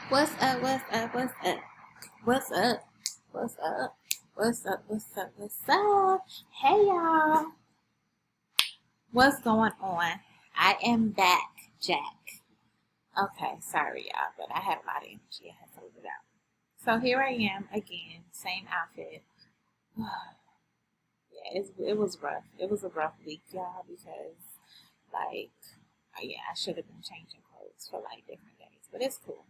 What's up? What's up? What's up? What's up? What's up? What's up? What's up? What's up? Hey y'all. What's going on? I am back, Jack. Okay, sorry y'all, but I had a lot of energy. I had to leave it out. So here I am again, same outfit. Yeah, it was rough. It was a rough week, y'all, because like, yeah, I should have been changing clothes for like different days, but it's cool.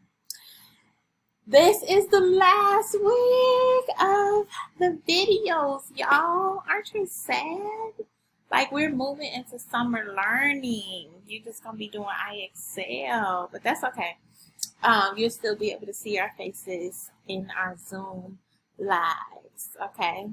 This is the last week of the videos, y'all. Aren't you sad? Like we're moving into summer learning. You're just gonna be doing IXL, but that's okay. You'll still be able to see our faces in our Zoom lives. Okay.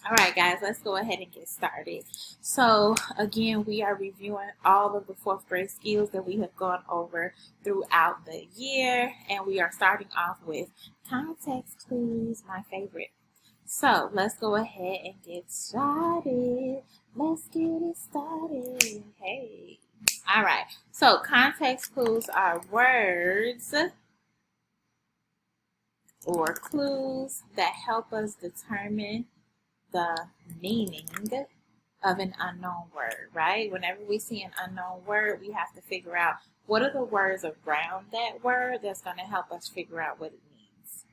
All right, guys, let's go ahead and get started. So, again, we are reviewing all of the fourth grade skills that we have gone over throughout the year, and we are starting off with context clues, my favorite. So, let's go ahead and get started. Let's get it started. Hey. All right. So, context clues are words or clues that help us determine the meaning of an unknown word, right? Whenever we see an unknown word, we have to figure out what are the words around that word that's going to help us figure out what it means.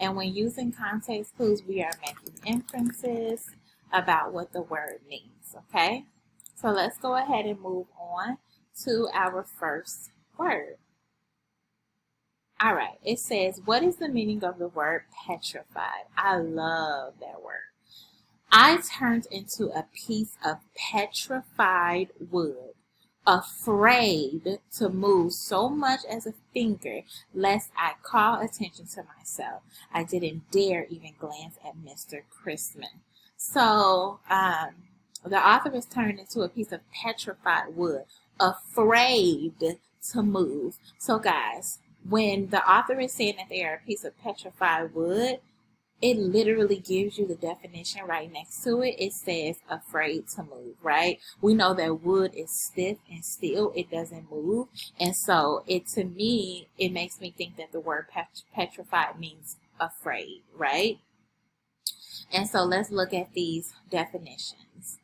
And when using context clues, we are making inferences about what the word means, okay? So let's go ahead and move on to our first word. All right, it says, what is the meaning of the word petrified? I love that word. I turned into a piece of petrified wood, afraid to move so much as a finger lest I call attention to myself. I didn't dare even glance at Mr. Christman. So, the author was turned into a piece of petrified wood, afraid to move. So, guys, when the author is saying that they are a piece of petrified wood, it literally gives you the definition right next to it. It says afraid to move, right? We know that wood is stiff and still, it doesn't move. And so to me, it makes me think that the word petrified means afraid, right? And so let's look at these definitions.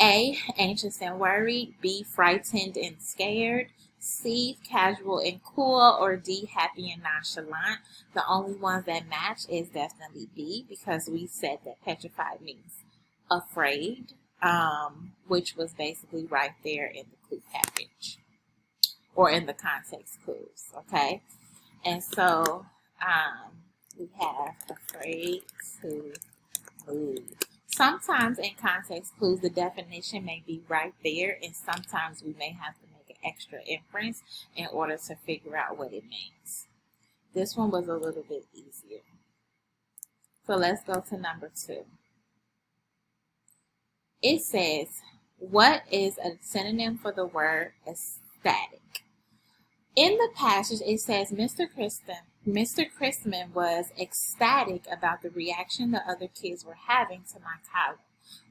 A, anxious and worried. B, frightened and scared. C, casual and cool. Or D, happy and nonchalant. The only ones that match is definitely B, because we said that petrified means afraid, which was basically right there in the clue package or in the context clues, okay? And so we have afraid to move. Sometimes in context clues, the definition may be right there, and sometimes we may have to make an extra inference in order to figure out what it means. This one was a little bit easier. So let's go to number 2. It says, what is a synonym for the word ecstatic? In the passage, it says Mr. Christman was ecstatic about the reaction the other kids were having to my column.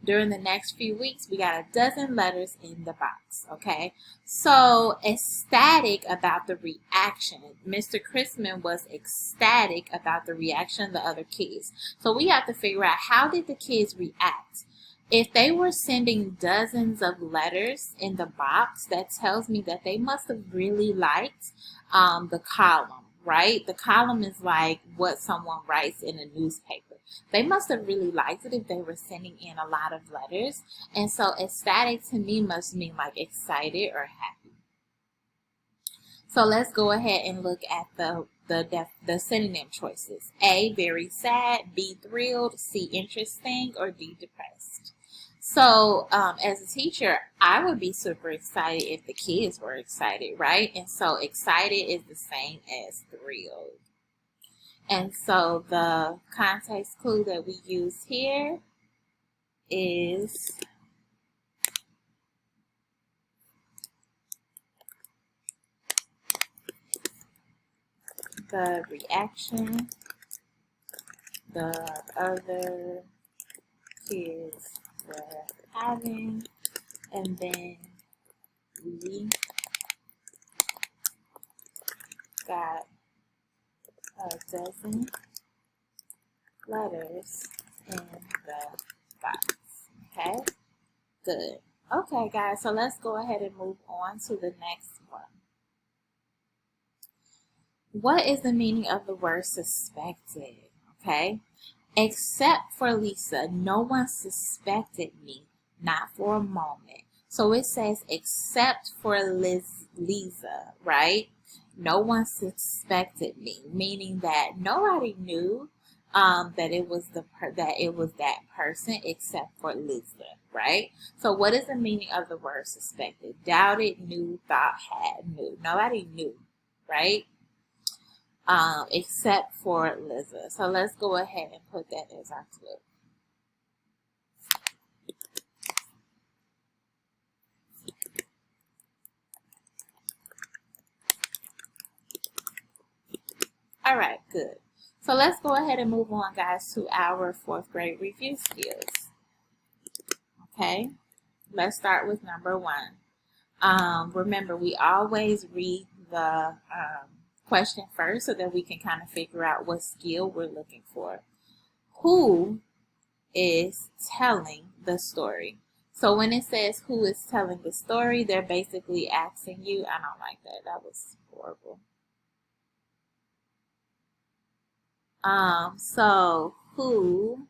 During the next few weeks, we got a dozen letters in the box, okay? So, ecstatic about the reaction. Mr. Christman was ecstatic about the reaction of the other kids. So, we have to figure out, how did the kids react? If they were sending dozens of letters in the box, that tells me that they must have really liked the column, right? The column is like what someone writes in a newspaper. They must have really liked it if they were sending in a lot of letters. And so ecstatic to me must mean like excited or happy. So let's go ahead and look at the synonym choices. A, very sad. B, thrilled. C, interesting. Or D, depressed. So as a teacher, I would be super excited if the kids were excited, right? And so excited is the same as thrilled. And so the context clue that we use here is the reaction the other kids were having, and then we got a dozen letters in the box. Okay, good. Okay, guys, so let's go ahead and move on to the next one. What is the meaning of the word suspected? Okay, except for Lisa, no one suspected me, not for a moment. So it says except for Lisa, right? No one suspected me, meaning that nobody knew that it was that person except for Lisa, right? So what is the meaning of the word suspected? Doubted, knew, thought, had, knew. Nobody knew, right? Except for Lisa. So let's go ahead and put that as our clue. All right, good. So let's go ahead and move on, guys, to our 4th grade review skills. Okay, let's start with number 1. Remember, we always read the question first so that we can kind of figure out what skill we're looking for. Who is telling the story? So when it says who is telling the story, they're basically asking you, I don't like that. That was horrible. So who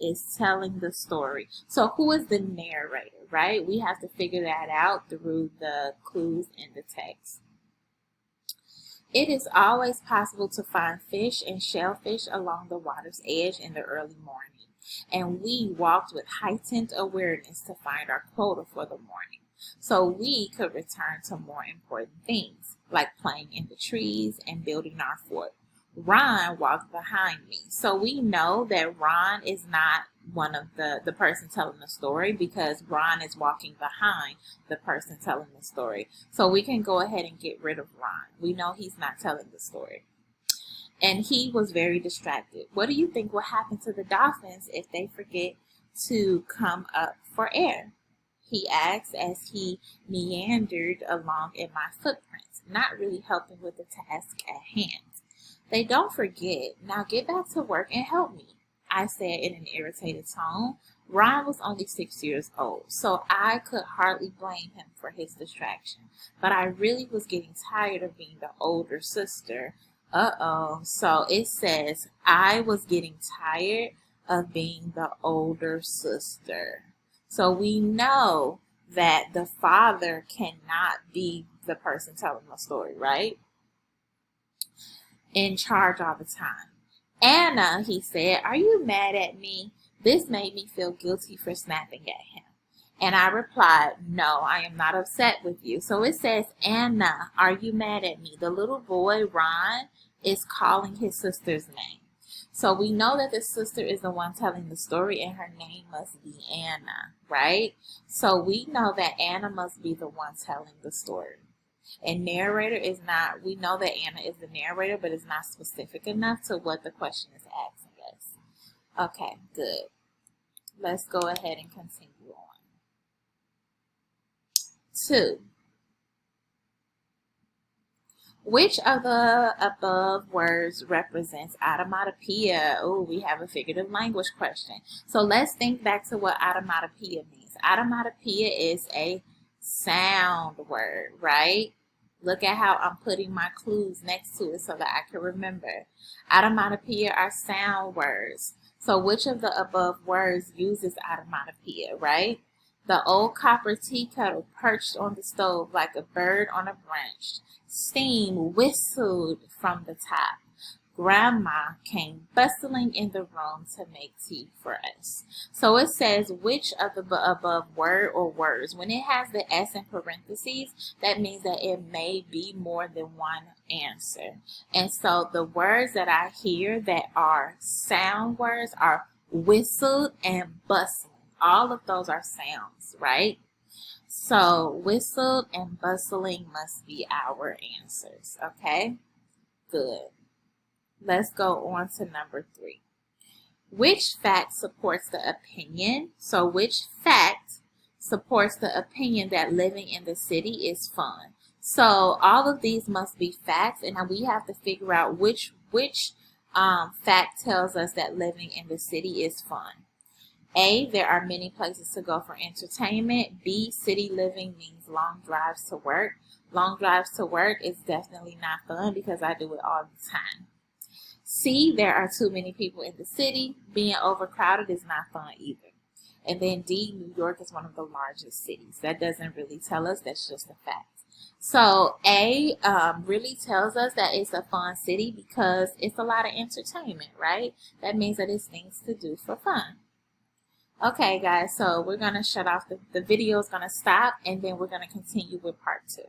is telling the story? So who is the narrator, right? We have to figure that out through the clues in the text. It is always possible to find fish and shellfish along the water's edge in the early morning, and we walked with heightened awareness to find our quota for the morning, so we could return to more important things, like playing in the trees and building our fort. Ron walked behind me. So we know that Ron is not one of the person telling the story, because Ron is walking behind the person telling the story. So we can go ahead and get rid of Ron. We know he's not telling the story. And he was very distracted. What do you think will happen to the dolphins if they forget to come up for air? He asked as he meandered along in my footprints, not really helping with the task at hand. They don't forget. Now get back to work and help me, I said in an irritated tone. Ron was only 6 years old, so I could hardly blame him for his distraction. But I really was getting tired of being the older sister. So it says I was getting tired of being the older sister. So we know that the father cannot be the person telling the story, right? In charge all the time. Anna, he said, are you mad at me? This made me feel guilty for snapping at him. And I replied, no, I am not upset with you. So it says, Anna, are you mad at me? The little boy, Ron, is calling his sister's name. So we know that the sister is the one telling the story, and her name must be Anna, right? So we know that Anna must be the one telling the story. And narrator is not, we know that Anna is the narrator, but it's not specific enough to what the question is asking us. Okay, good. Let's go ahead and continue on. 2. Which of the above words represents automatopoeia? Oh, we have a figurative language question. So let's think back to what automatopoeia means. Automatopoeia is a sound word, right? Look at how I'm putting my clues next to it so that I can remember. Automatopoeia are sound words. So which of the above words uses automatopoeia, right? The old copper tea kettle perched on the stove like a bird on a branch. Steam whistled from the top. Grandma came bustling in the room to make tea for us. So it says which of the above word or words. When it has the S in parentheses, that means that it may be more than one answer. And so the words that I hear that are sound words are whistled and bustling. All of those are sounds, right? So whistled and bustling must be our answers, okay? Good. Let's go on to number 3. Which fact supports the opinion? So which fact supports the opinion that living in the city is fun? So all of these must be facts, and now we have to figure out which fact tells us that living in the city is fun. A, there are many places to go for entertainment. B, city living means long drives to work. Long drives to work is definitely not fun because I do it all the time. C, there are too many people in the city. Being overcrowded is not fun either. And then D, New York is one of the largest cities. That doesn't really tell us, that's just a fact. So A really tells us that it's a fun city because it's a lot of entertainment, right? That means that it's things to do for fun. Okay, guys, so we're going to shut off. The video is going to stop, and then we're going to continue with part 2.